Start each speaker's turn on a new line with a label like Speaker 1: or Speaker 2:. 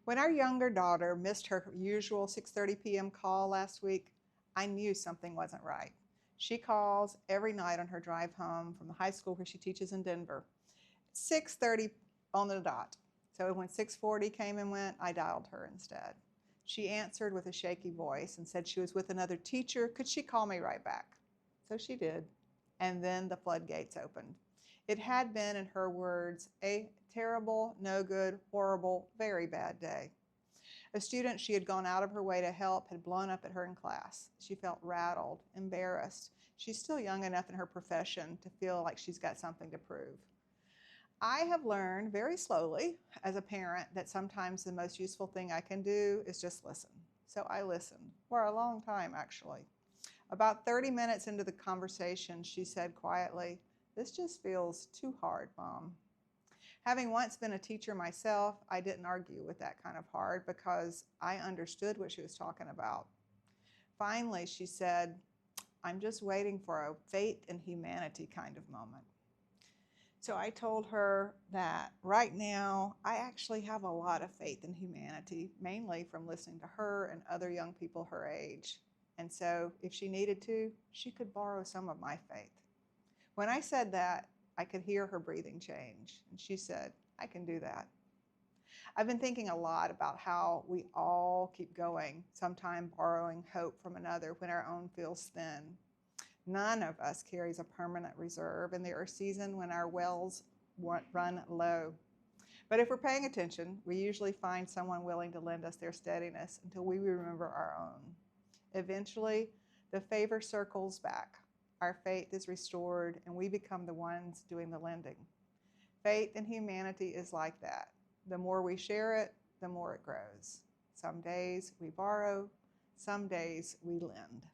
Speaker 1: When our younger daughter missed her usual 6:30 p.m. call last week, I knew something wasn't right. She calls every night on her drive home from the high school where she teaches in Denver. 6:30 on the dot. So when 6:40 came and went, I dialed her instead. She answered with a shaky voice and said she was with another teacher. Could she call me right back? So she did. And then the floodgates opened. It had been, in her words, a terrible, no good, horrible, very bad day. A student she had gone out of her way to help had blown up at her in class. She felt rattled, embarrassed. She's still young enough in her profession to feel like she's got something to prove. I have learned very slowly as a parent that sometimes the most useful thing I can do is just listen. So I listened for a long time, actually. About 30 minutes into the conversation, she said quietly, "This just feels too hard, Mom." Having once been a teacher myself, I didn't argue with that kind of hard because I understood what she was talking about. Finally, she said, "I'm just waiting for a faith in humanity kind of moment." So I told her that right now I actually have a lot of faith in humanity, mainly from listening to her and other young people her age. And so if she needed to, she could borrow some of my faith. When I said that, I could hear her breathing change. And she said, "I can do that." I've been thinking a lot about how we all keep going, sometime borrowing hope from another when our own feels thin. None of us carries a permanent reserve, and there are seasons when our wells run low. But if we're paying attention, we usually find someone willing to lend us their steadiness until we remember our own. Eventually, the favor circles back. Our faith is restored, and we become the ones doing the lending. Faith in humanity is like that. The more we share it, the more it grows. Some days we borrow, some days we lend.